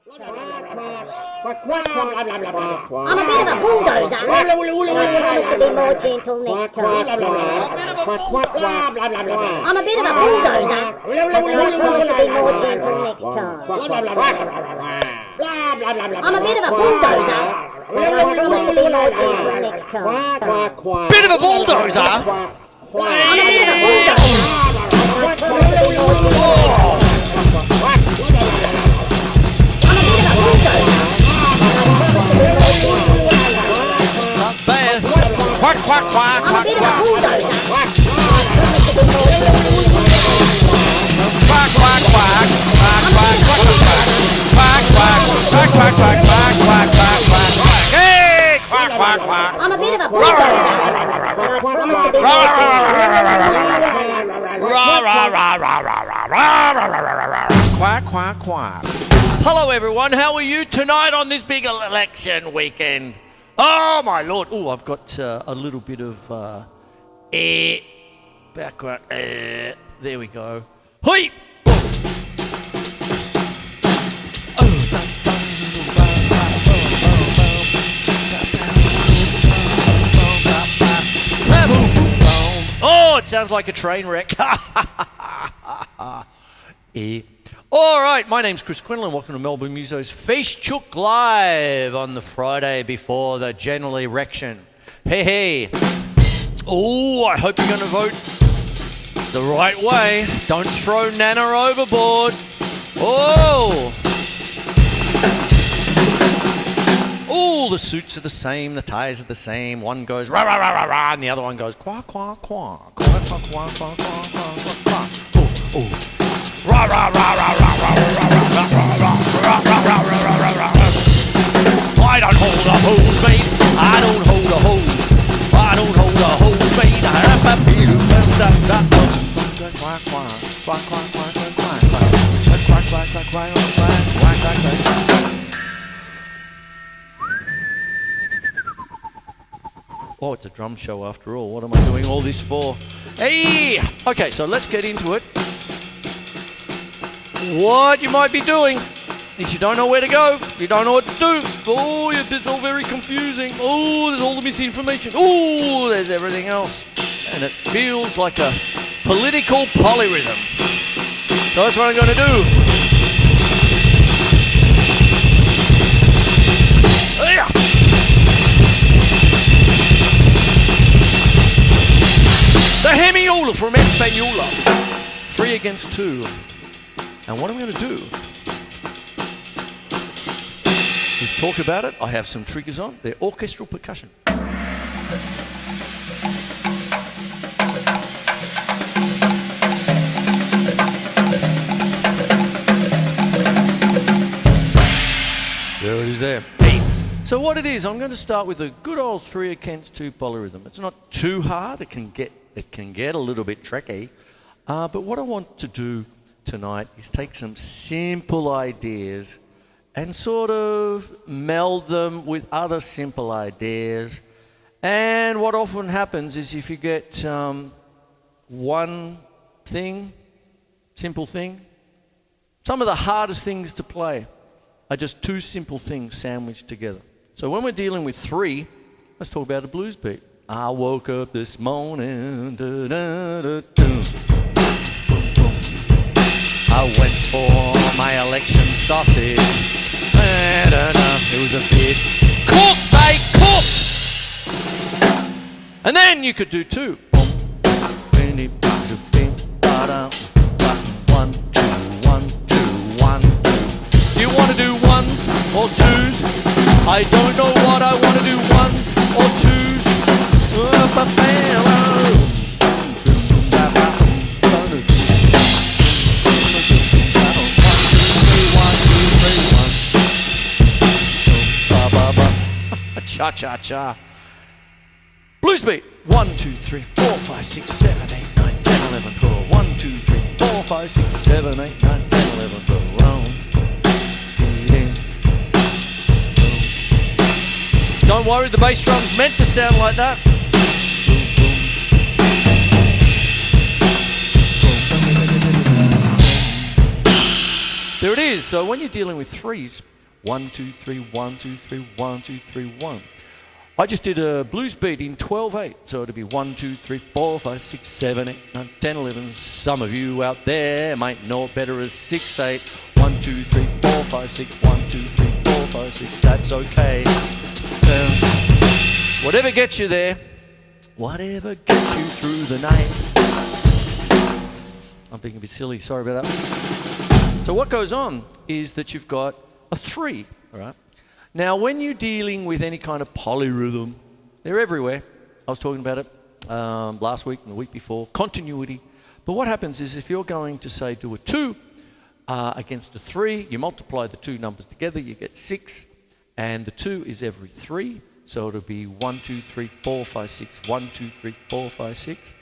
I'm a bit of a bulldozer. I promise to be more gentle next time. I'm a bit of a bulldozer. I promise to be more gentle next time. I'm a bit of a bulldozer. I promise to be more gentle next time. Bit of a bulldozer? I'm a bit of a bulldozer. I promise to be more gentle. Not bad. Quack, quack, quack, quack, quack. Quack, quack, quack. Quack, quack, quack, quack. Quack, quack, quack, quack, quack, quack, quack, quack, quack. Hey, quack, quack, quack. I'm a bit of a bulldozer. I promise to be Quack, quack, quack. Hello, everyone. How are you tonight on this big election weekend? Oh, my Lord. Oh, I've got a little bit of background. There we go. Hoi! Oh, it sounds like a train wreck. All right, my name's Chris Quinlan. Welcome to Melbourne Musos Feast Chook Live on the Friday before the general election. Hey, hey. Oh, I hope you're going to vote the right way. Don't throw Nana overboard. Oh. Oh, the suits are the same, the ties are the same. One goes rah, rah, rah, rah, rah, and the other one goes quack, quack, quack, quack, quack, quack, quack, quack, quack, quack. Oh, oh. Rah, rah, rah, rah, rah, rah, rah, rah, rah, rah. I don't hold a hose, mate. I don't hold a hose. I don't hold a hose, mate. Quack, quack, quack, quack, quack, quack, quack, quack, quack, quack, quack, quack, quack, quack, quack. Oh, it's a drum show after all. What am I doing all this for? Hey! Okay, so let's get into it. What you might be doing is you don't know where to go, you don't know what to do. Oh, it's all very confusing. Oh, there's all the misinformation. Oh, there's everything else. And it feels like a political polyrhythm. So that's what I'm going to do. Yeah. The Hemiola from Española. 3 against 2. And what I'm going to do is talk about it. I have some triggers on. They're orchestral percussion. There it is there. Hey. So what it is, I'm going to start with a good old 3 against 2 polyrhythm. It's not too hard. It can get a little bit tricky. But what I want to do tonight is take some simple ideas and sort of meld them with other simple ideas. And what often happens is if you get one thing, simple thing, some of the hardest things to play are just 2 simple things sandwiched together. So when we're dealing with 3, let's talk about a blues beat. I woke up this morning, I went for my election sausage. It was a bit cooked, they cooked. And then you could do 2. 1, 2, 1, 2, 1, 2. Do you want to do 1s or 2s? I don't know what I want to do, 1s or 2s. Cha-cha-cha. Blues beat. 1, 2, 3, 4, 5, 6, 7, 8, 9, 10, 11, 12. 1, 2, 3, 4, 5, 6, 7, 8, 9, 10, 11, 12. Don't worry, the bass drum's meant to sound like that. There it is. So when you're dealing with 3s, 1, 2, 3, 1, 2, 3, 1, 2, 3, 1. I just did a blues beat in 12/8, so it'll be 1, 2, 3, 4, 5, 6, 7, 8, 9, 10, 11. Some of you out there might know it better as 6, 8. 1, 2, 3, 4, 5, 6, 1, 2, 3, 4, 5, 6. That's okay. Whatever gets you there, whatever gets you through the night. I'm being a bit silly, sorry about that. So what goes on is that you've got a 3, all right? Now, when you're dealing with any kind of polyrhythm, they're everywhere. I was talking about it last week and the week before, continuity. But what happens is if you're going to, say, do a 2 against a 3, you multiply the two numbers together, you get 6, and the 2 is every 3. So it'll be 1, 2, 3, 4, 5, 6, 1, 2, 3, 4, 5, 6.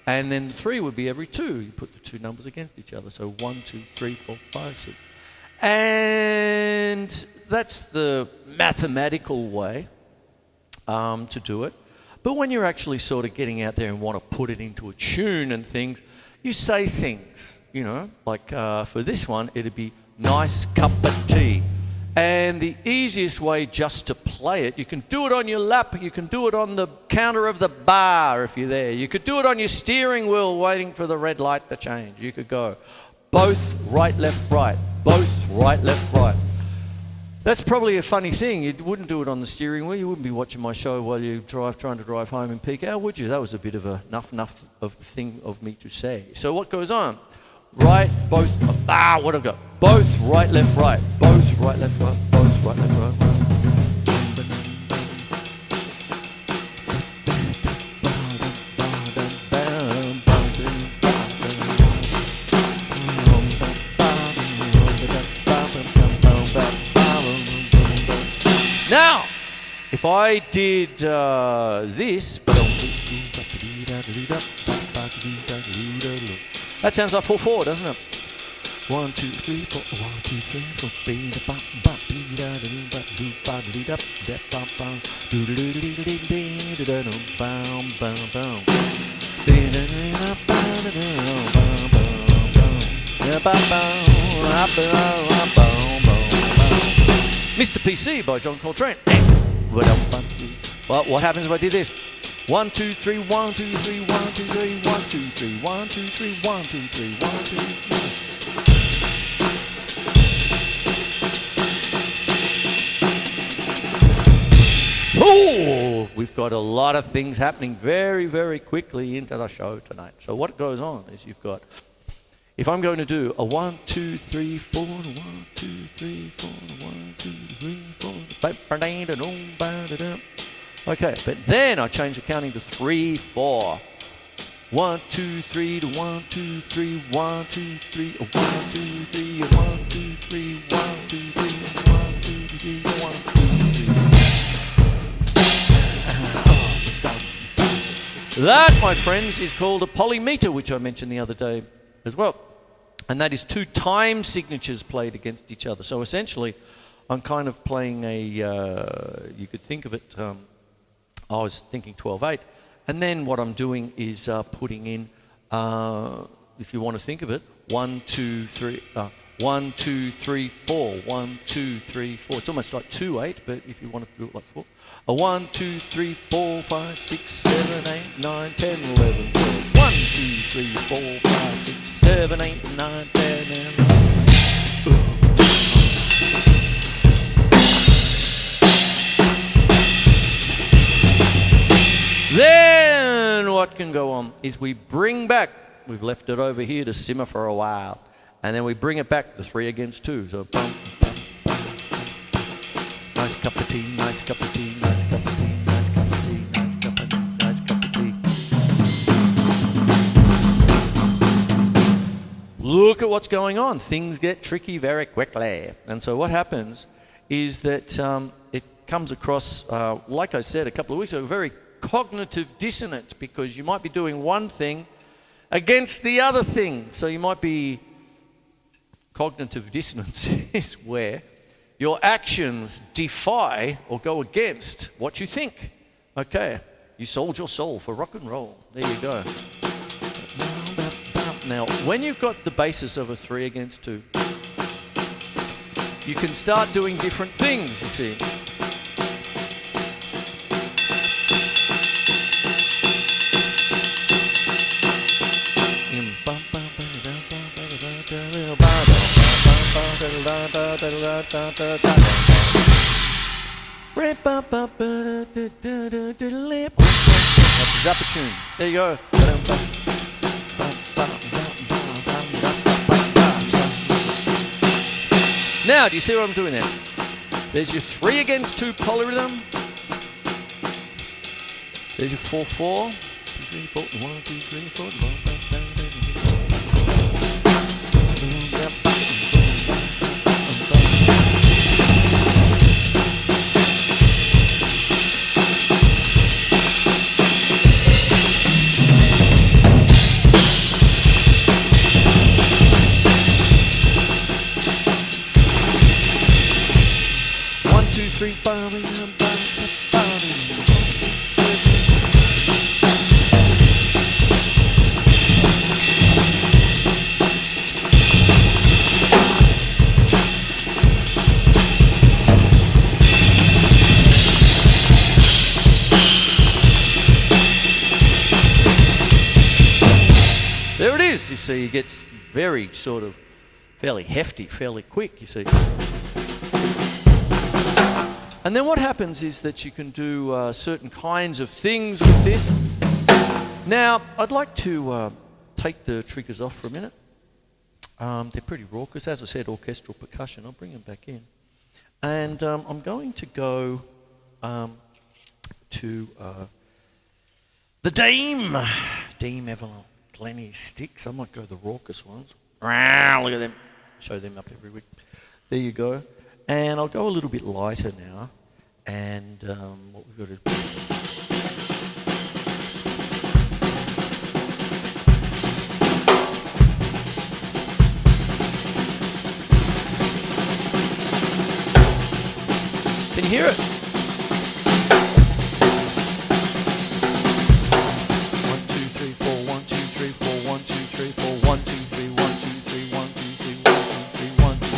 And then the 3 would be every 2. You put the two numbers against each other. So 1, 2, 3, 4, 5, 6. And that's the mathematical way to do it. But when you're actually sort of getting out there and want to put it into a tune and things, you say things, you know, like for this one, it'd be nice cup of tea. And the easiest way just to play it, you can do it on your lap, you can do it on the counter of the bar if you're there. You could do it on your steering wheel waiting for the red light to change. You could go both right, left, right, both right, left, right. That's probably a funny thing. You wouldn't do it on the steering wheel. You wouldn't be watching my show while you trying to drive home in peak hour, would you? That was a bit of a enough of thing of me to say. So what goes on? Right, both, what I've got. Both right, left, right. Both right, left, right. Both right, left, right. Now, if I did this, that sounds like 4/4, doesn't it? 1, 2, 3, 4, 1, 2, 3, 4, Mr. PC by John Coltrane. Well, what happens if I did this? 1, 2, 3, 1, 2, 3, 1, 2, 3, 1, 2, 3, 1, 2, 3, 1, 2, 3, 1, 2, 3. Oh, we've got a lot of things happening very, very quickly into the show tonight. So what goes on is you've got, if I'm going to do a 1, 2, 3, 4, 1, 2, 3, 4, 1, 2, 3, 4. Okay, but then I change the counting to 3, 4. 1, 2, 3 to 1, 2, 3, 1, 2, 3, 1, 2, 3, 1, 2, 3, 1, 2, 3, 1, 2, 3, 1, 2, 3. That, my friends, is called a polymeter, which I mentioned the other day as well. And that is two time signatures played against each other. So essentially, I'm kind of playing a, you could think of it, I was thinking 12/8. And then what I'm doing is putting in, if you want to think of it, 1, 2, 3, 1, 2, 3, 4, 1, 2, 3, 4. It's almost like 2/8, but if you want to do it like 4. 1, 2, 3, 4, 5, 6, 7, 8, 9, 10, 11, 12. 1, 2, 3, 4, 5, 6, 7, 8, 9, 10, 11. Then what can go on is we bring back, we've left it over here to simmer for a while, and then we bring it back to 3 against 2. So bum, bum, bum. Nice cup of tea, nice cup of tea, nice cup of tea, nice cup of tea, nice cup of tea, nice cup of tea. Look at what's going on. Things get tricky very quickly. And so what happens is that it comes across, like I said a couple of weeks ago, very cognitive dissonance, because you might be doing one thing against the other thing. So you might be, cognitive dissonance is where your actions defy or go against what you think. Okay, you sold your soul for rock and roll. There you go. Now, when you've got the basis of a 3 against 2, you can start doing different things, you see. That's a zapper tune. There you go. Now, do you see what I'm doing there? There's your 3 against 2 polyrhythm. There's your 4/4. 2, 3, 4. 1, 2, 3, 4. 1, 2, 3, 4. There it is, you see, it gets very sort of fairly hefty, fairly quick, you see. And then what happens is that you can do certain kinds of things with this. Now, I'd like to take the triggers off for a minute. They're pretty raucous. As I said, orchestral percussion. I'll bring them back in. And I'm going to go to the Dame Evelyn Glennie sticks. I might go the raucous ones. Look at them. Show them up every week. There you go. And I'll go a little bit lighter now. And what we've got to do. Can you hear it? 1, 2, 3, 4. 1, 2, 3, 4. 1, 2, 3, 4. 1, 2, 3. 1, 2, 3. 1, 2, 3. 1, 2, 3. 1, 2,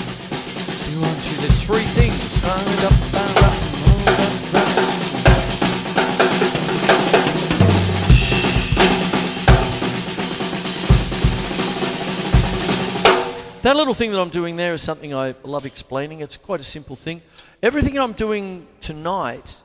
3. 1, 2. There's 3 things. That little thing that I'm doing there is something I love explaining. It's quite a simple thing. Everything I'm doing tonight,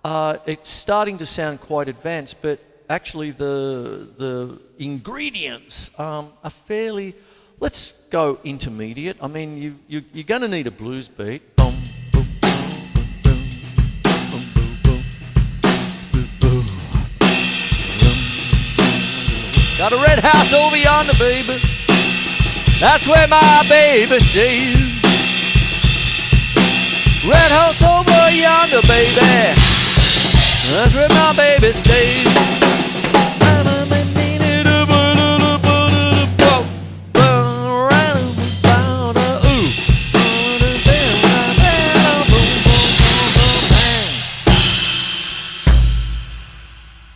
it's starting to sound quite advanced, but actually the ingredients are fairly, let's go intermediate. I mean, you're going to need a blues beat. Got a red house over yonder, baby. That's where my baby stays. Red house over yonder, baby. That's where my baby stays.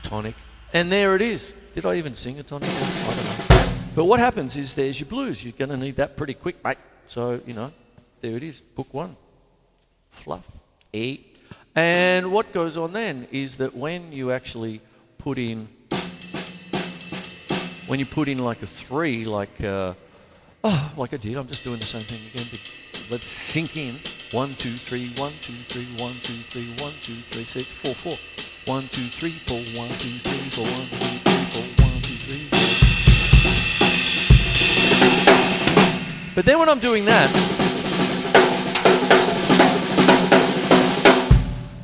Tonic. And there it is. Did I even sing a tonic? I don't know. But what happens is there's your blues. You're going to need that pretty quick, mate. So, you know, there it is. Book 1. Fluff. E. And what goes on then is that when you actually put in, like a 3, like I did, I'm just doing the same thing again. Let's sink in. 1, 2, 3, 1, 2, 3, 1, 2, 3, 1, 2, 3. So it's 4, 4. 1, 2, 3, 4, 1, 2, 3, 4, 1, 2, 3, 4, 1, 2, 3, 4. But then when I'm doing that,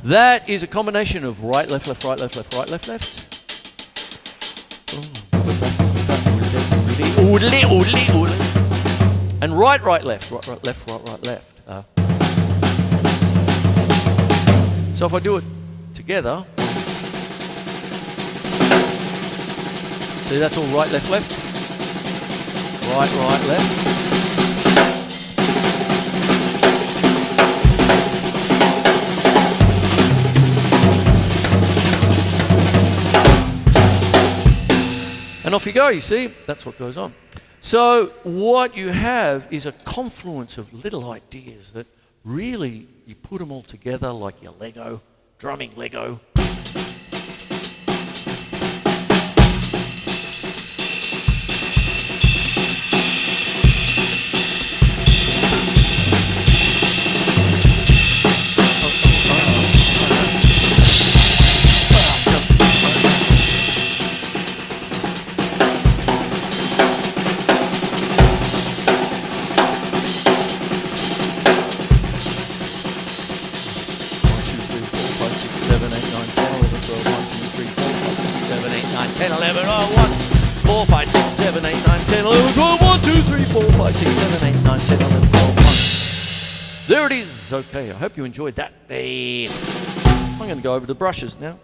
that is a combination of right, left, left, right, left, left, right, left, left. And right, right, left, right, right, left, right, right, left. So if I do it together, see, that's all right, left, left. Right, right, left. And off you go, you see, that's what goes on. So what you have is a confluence of little ideas that really, you put them all together like your Lego, drumming Lego. There it is. Okay, I hope you enjoyed that. Hey. I'm going to go over the brushes now.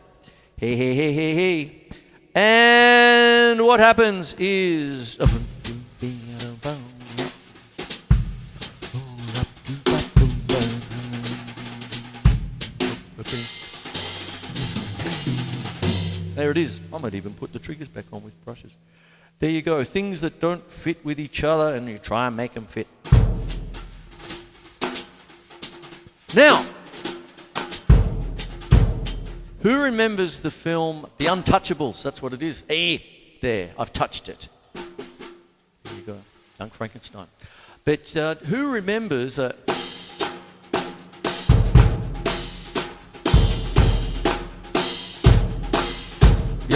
Hey, hey, hey, hey, hey. And what happens is... There it is. I might even put the triggers back on with brushes. There you go. Things that don't fit with each other, and you try and make them fit. Now, who remembers the film The Untouchables? That's what it is. Hey, there, I've touched it. There you go, Young Frankenstein. But who remembers the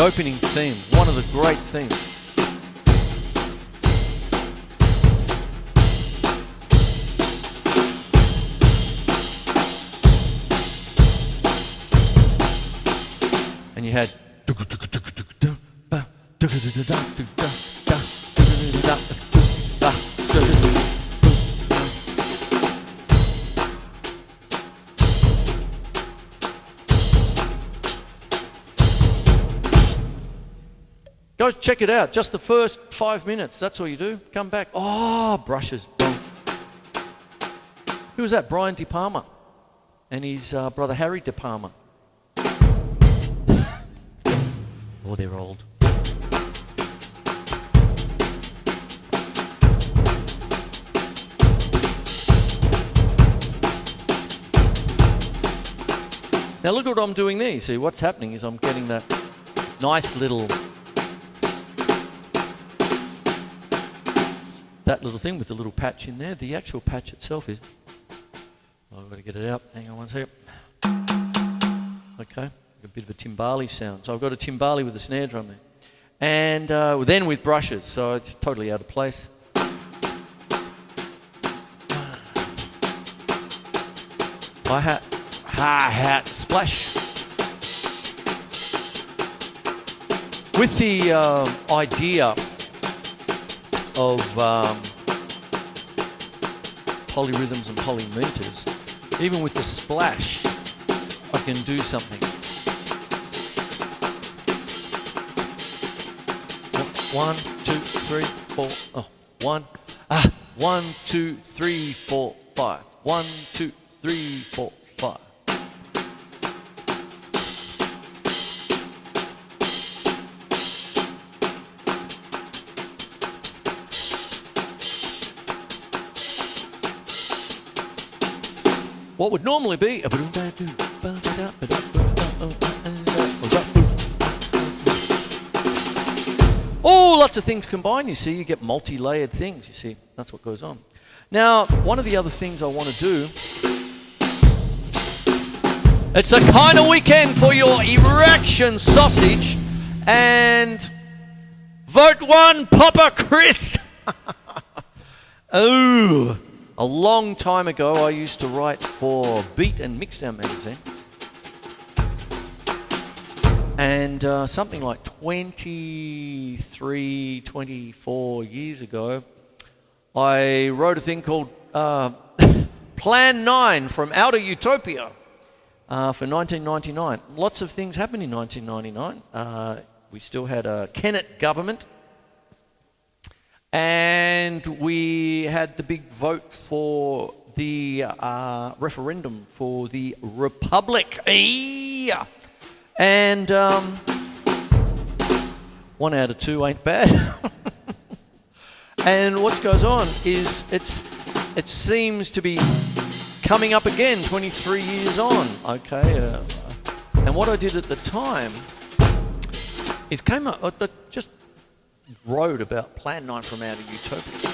opening theme, one of the great themes? And you had go check it out. Just the first 5 minutes. That's all you do. Come back. Oh, brushes. Who was that? Brian De Palma and his brother Harry De Palma. Oh, they're old. Now look at what I'm doing there. You see, what's happening is I'm getting that nice little, that little thing with the little patch in there. The actual patch itself is, oh, I've got to get it out. Hang on one second. Okay. A bit of a timbali sound. So I've got a timbali with a snare drum there. And then with brushes, so it's totally out of place. Hi-hat, splash. With the idea of polyrhythms and polymeters, even with the splash, I can do something. 1, 2, 3, 4. Oh, 1. 1, 2, 3, 4, 5. 1, 2, 3, 4, 5. What would normally be a oh, lots of things combined, you see. You get multi-layered things, you see. That's what goes on. Now, one of the other things I want to do, it's the kind of weekend for your erection sausage, and vote 1, Poppa Chris. Oh, a long time ago, I used to write for Beat and Mixdown magazine. And something like 23, 24 years ago, I wrote a thing called Plan 9 from Outer Utopia for 1999. Lots of things happened in 1999. We still had a Kennett government. And we had the big vote for the referendum for the Republic. And 1 out of 2 ain't bad. And what goes on is it seems to be coming up again, 23 years on. Okay, and what I did at the time is came up, I just wrote about Plan 9 from Out of Utopia.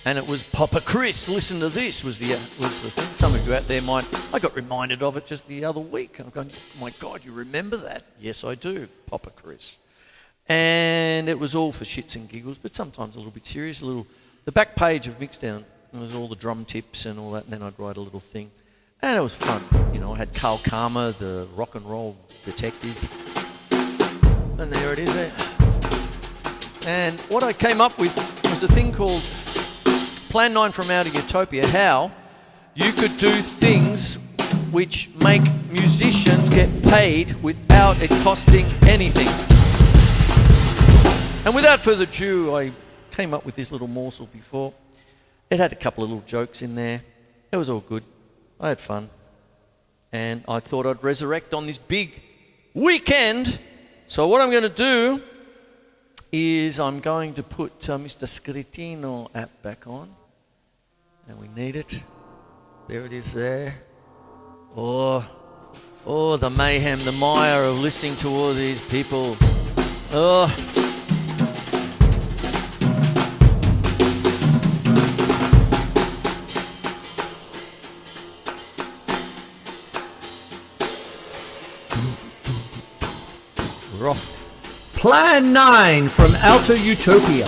And it was Poppa Chris, listen to this, was the thing. Some of you out there might, I got reminded of it just the other week. I'm going, oh my God, you remember that? Yes, I do, Poppa Chris. And it was all for shits and giggles, but sometimes a little bit serious. The back page of Mixdown was all the drum tips and all that, and then I'd write a little thing. And it was fun. You know, I had Carl Karma, the rock and roll detective. And there it is there. And what I came up with was a thing called Plan 9 from Out of Utopia, how you could do things which make musicians get paid without it costing anything. And without further ado, I came up with this little morsel before. It had a couple of little jokes in there. It was all good. I had fun. And I thought I'd resurrect on this big weekend. So what I'm going to do is I'm going to put Mr. Scritino app back on. And we need it. There it is there. Oh, the mayhem, the mire of listening to all these people. Oh. We're off. Plan 9 from Outer Utopia.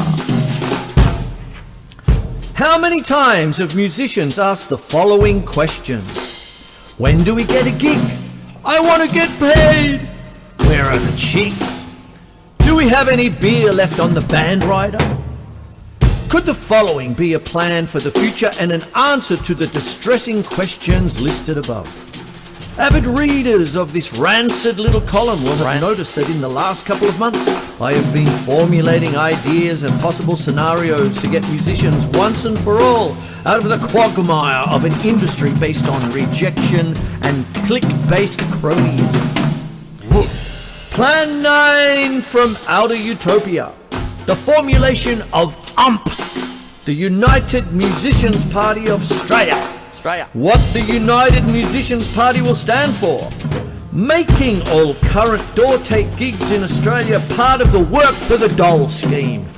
How many times have musicians asked the following questions? When do we get a gig? I want to get paid. Where are the chicks? Do we have any beer left on the band rider? Could the following be a plan for the future and an answer to the distressing questions listed above? Avid readers of this rancid little column will have noticed that in the last couple of months I have been formulating ideas and possible scenarios to get musicians once and for all out of the quagmire of an industry based on rejection and click-based cronyism. Plan 9 from Outer Utopia. The formulation of UMP, the United Musicians Party of Australia. What the United Musicians Party will stand for. Making all current door tape gigs in Australia part of the Work for the Dole scheme.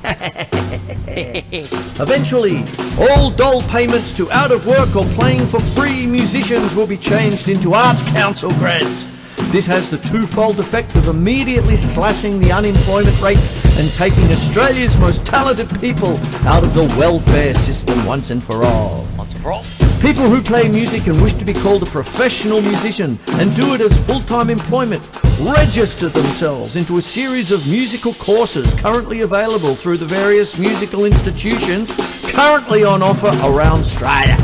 Eventually, all dole payments to out of work or playing for free musicians will be changed into Arts Council grants. This has the twofold effect of immediately slashing the unemployment rate and taking Australia's most talented people out of the welfare system once and for all. People who play music and wish to be called a professional musician and do it as full-time employment register themselves into a series of musical courses currently available through the various musical institutions currently on offer around Australia.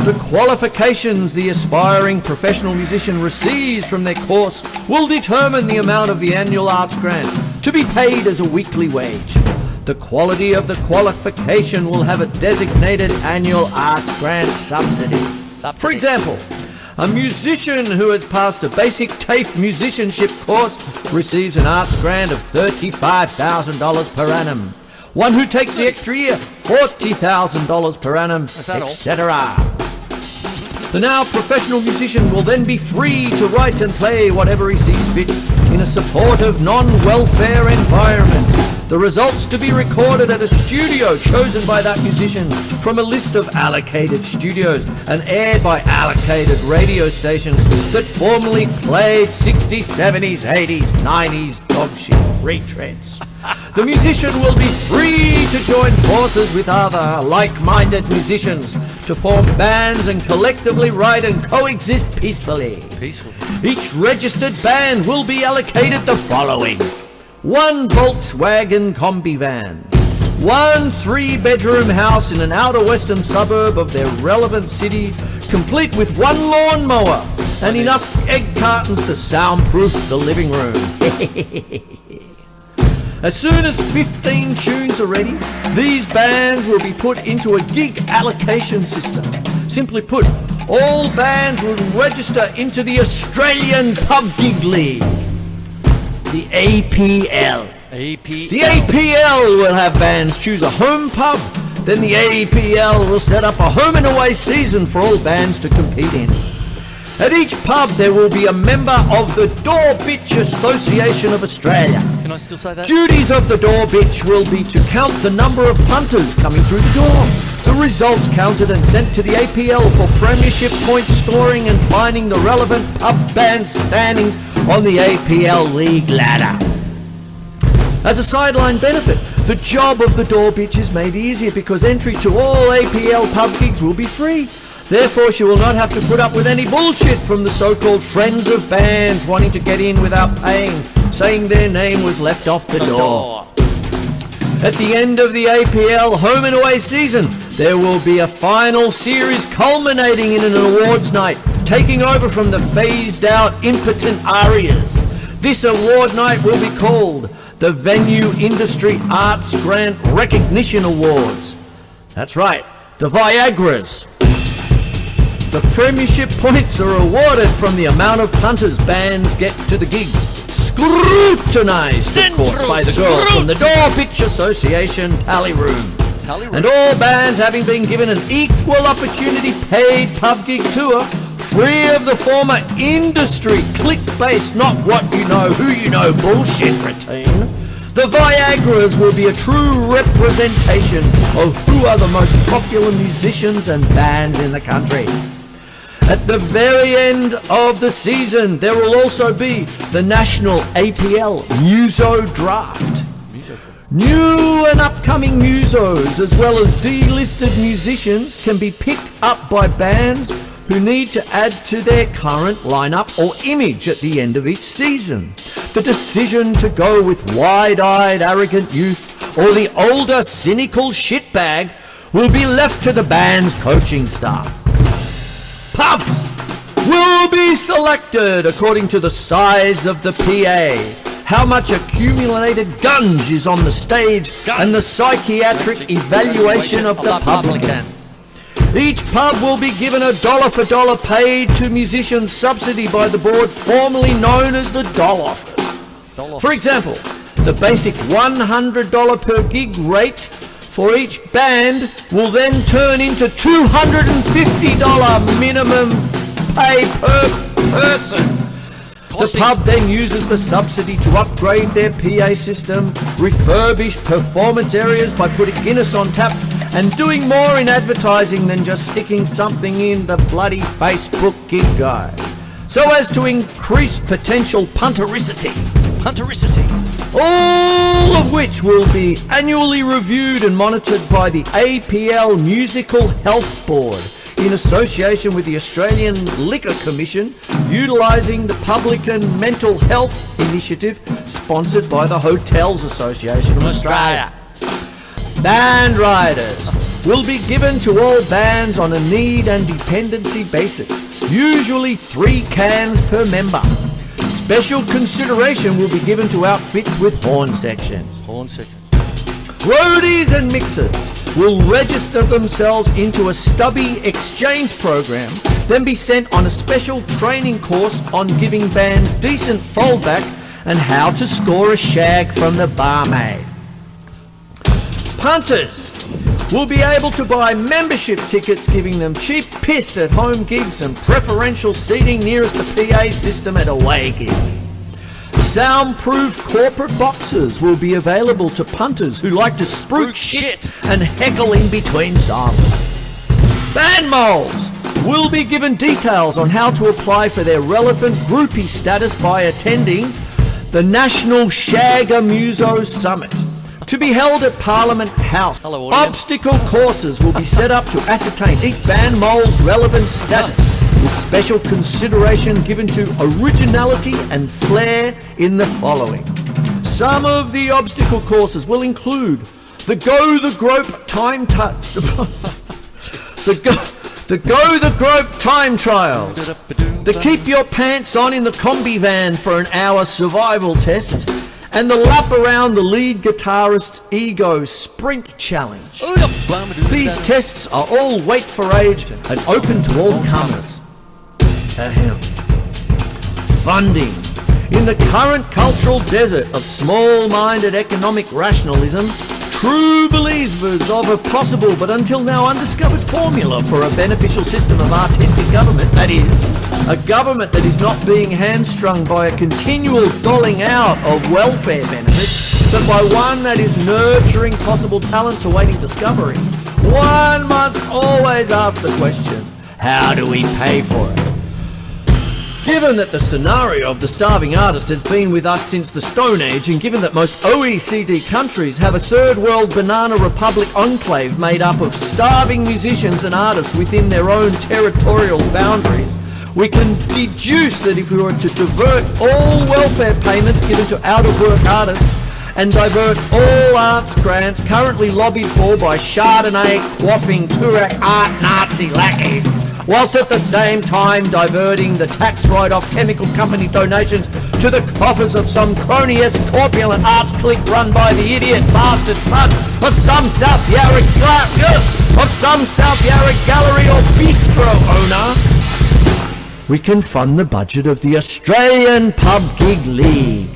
The qualifications the aspiring professional musician receives from their course will determine the amount of the annual arts grant to be paid as a weekly wage. The quality of the qualification will have a designated annual arts grant subsidy. For example, a musician who has passed a basic TAFE musicianship course receives an arts grant of $35,000 per annum. One who takes the extra year, $40,000 per annum, etc. The now professional musician will then be free to write and play whatever he sees fit in a supportive, non-welfare environment. The results to be recorded at a studio chosen by that musician from a list of allocated studios and aired by allocated radio stations that formerly played 60s, 70s, 80s, 90s dogshit retreads. The musician will be free to join forces with other like-minded musicians to form bands and collectively write and coexist peacefully. Each registered band will be allocated the following: 1 Volkswagen Combi van, 1 3-bedroom house in an outer western suburb of their relevant city, complete with 1 lawnmower and enough egg cartons to soundproof the living room. As soon as 15 tunes are ready, these bands will be put into a gig allocation system. Simply put, all bands will register into the Australian Pub Gig League, the APL. The APL will have bands choose a home pub then the APL will set up a home and away season for all bands to compete in. At each pub there will be a member of the Door Bitch Association of Australia. Can I still say that? Duties of the Door Bitch will be to count the number of punters coming through the door, the results counted and sent to the APL for premiership point scoring and finding the relevant pub bands standing on the APL league ladder. As a sideline benefit, the job of the Door Bitch is made easier because entry to all APL pub gigs will be free. Therefore, she will not have to put up with any bullshit from the so-called friends of bands wanting to get in without paying, saying their name was left off the door. At the end of the APL home and away season, there will be a final series culminating in an awards night, taking over from the phased-out impotent Arias. This award night will be called the Venue Industry Arts Grant Recognition Awards. That's right, the Viagras. The premiership points are awarded from the amount of punters bands get to the gigs. Scrutinised, of course, by the girls from the Door Bitch Association tally room. And all bands having been given an equal opportunity paid pub gig tour, free of the former industry click-based, not what you know, who you know bullshit routine. The Viagras will be a true representation of who are the most popular musicians and bands in the country. At the very end of the season, there will also be the National APL Muso Draft. New and upcoming musos, as well as delisted musicians, can be picked up by bands who need to add to their current lineup or image at the end of each season. The decision to go with wide-eyed, arrogant youth or the older, cynical shitbag will be left to the band's coaching staff. Pubs will be selected according to the size of the PA, how much accumulated gunge is on the stage, and the psychiatric evaluation of the publican. Each pub will be given a dollar for dollar paid to musicians subsidy by the board formerly known as the Doll Office. For example, the basic $100 per gig rate for each band will then turn into $250 minimum pay per person. The pub then uses the subsidy to upgrade their PA system, refurbish performance areas by putting Guinness on tap, and doing more in advertising than just sticking something in the bloody Facebook gig guide, so as to increase potential puntericity. All of which will be annually reviewed and monitored by the APL Musical Health Board in association with the Australian Liquor Commission, utilising the Publican Mental Health Initiative sponsored by the Hotels Association of Australia. Band riders will be given to all bands on a need and dependency basis, usually 3 cans per member. Special consideration will be given to outfits with horn sections. Roadies and mixers will register themselves into a stubby exchange program, then be sent on a special training course on giving bands decent foldback and how to score a shag from the barmaid. Punters will be able to buy membership tickets, giving them cheap piss at home gigs and preferential seating nearest the PA system at away gigs. Soundproof corporate boxes will be available to punters who like to spruik shit and heckle in between songs. Band moles will be given details on how to apply for their relevant groupie status by attending the National Shagger Musos Summit, to be held at Parliament House. Obstacle courses will be set up to ascertain each band mole's relevant status, with special consideration given to originality and flair in the following. Some of the obstacle courses will include the Go the Grope time the Grope time trials, the Keep Your Pants On in the Combi Van for an hour survival test, and the lap around the lead guitarist's ego sprint challenge. These tests are all weight for age and open to all comers. Funding. In the current cultural desert of small-minded economic rationalism, true believers of a possible but until now undiscovered formula for a beneficial system of artistic government, that is, a government that is not being hamstrung by a continual doling out of welfare benefits, but by one that is nurturing possible talents awaiting discovery, one must always ask the question, how do we pay for it? Given that the scenario of the starving artist has been with us since the Stone Age, and given that most OECD countries have a third world banana republic enclave made up of starving musicians and artists within their own territorial boundaries, we can deduce that if we were to divert all welfare payments given to out-of-work artists and divert all arts grants currently lobbied for by Chardonnay quaffing Turak art Nazi lackeys, whilst at the same time diverting the tax write-off chemical company donations to the coffers of some crony-esque corpulent arts clique run by the idiot bastard son of some South Yarra gallery or bistro owner, we can fund the budget of the Australian Pub Gig League.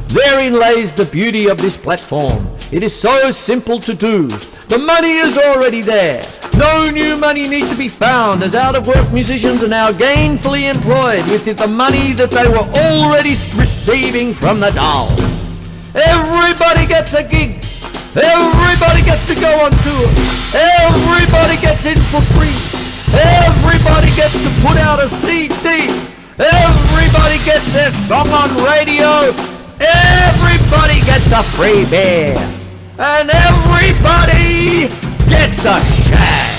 Therein lays the beauty of this platform. It is so simple to do. The money is already there. No new money needs to be found, as out-of-work musicians are now gainfully employed with the money that they were already receiving from the dole. Everybody gets a gig. Everybody gets to go on tour. Everybody gets in for free. Everybody gets to put out a CD. Everybody gets their song on radio. Everybody gets a free beer. And everybody gets a shag.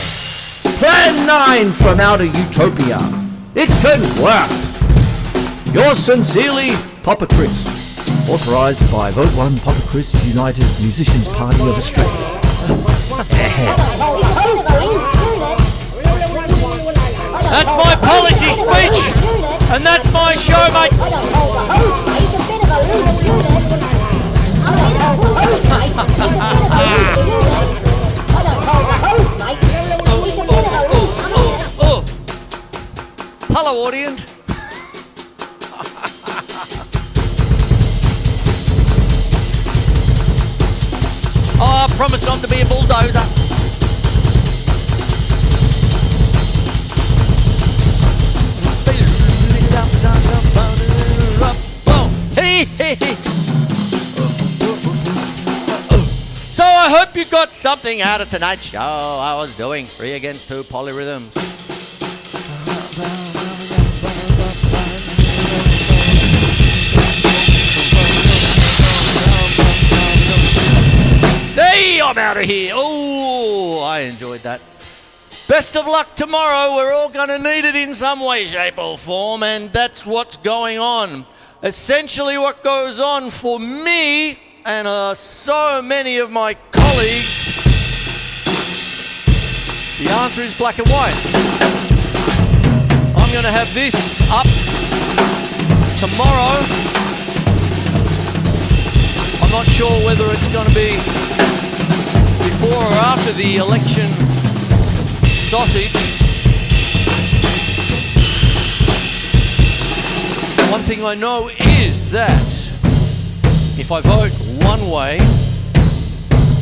Plan 9 from Outer Utopia. It can work. Yours sincerely, Poppa Chris. Authorised by Vote 1 Poppa Chris United Musicians Party of Australia. That's my policy speech, and that's my show, mate. Hello, audience. Oh, I promise not to be a bulldozer. So I hope you got something out of tonight's show. I was doing 3 against 2 polyrhythms. Hey, I'm out of here. Oh, I enjoyed that. Best of luck tomorrow. We're all going to need it in some way, shape or form, and that's what's going on. Essentially what goes on for me and so many of my colleagues, the answer is black and white. I'm going to have this up tomorrow. I'm not sure whether it's going to be before or after the election sausage. One thing I know is that if I vote one way,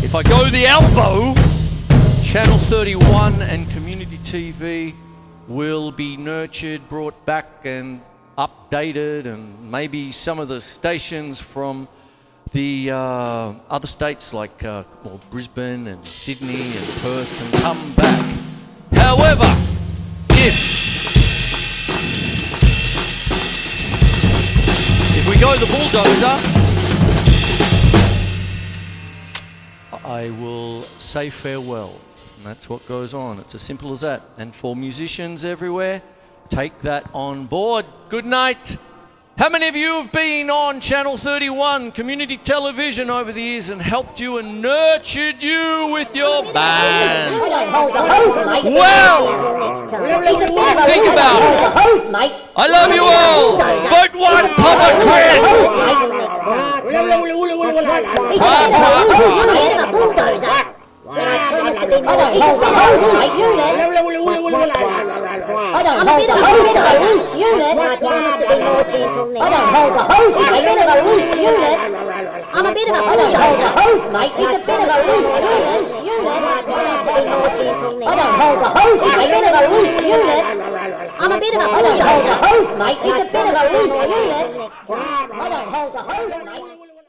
if I go the elbow, Channel 31 and Community TV will be nurtured, brought back and updated, and maybe some of the stations from the other states like Brisbane and Sydney and Perth can come back. However, if we go the bulldozer, I will say farewell. And that's what goes on. It's as simple as that. And for musicians everywhere, take that on board. Good night. How many of you have been on Channel 31 community television over the years and helped you and nurtured you with your bands? Well, think about it. I love you all. Vote 1 Poppa Chris. When I promised to be more unit. I don't hold the hose unit. I promised to be more people. I don't hold the hose. I'm a bit of a loose unit. I'm a bit of a I don't hold the hose, mate. It's a bit of a loose unit. I don't hold the hose, mate. It's a bit of a loose unit. I'm a bit of a I don't hold the hose, mate. It's a bit of a loose unit. I don't hold the hose, mate.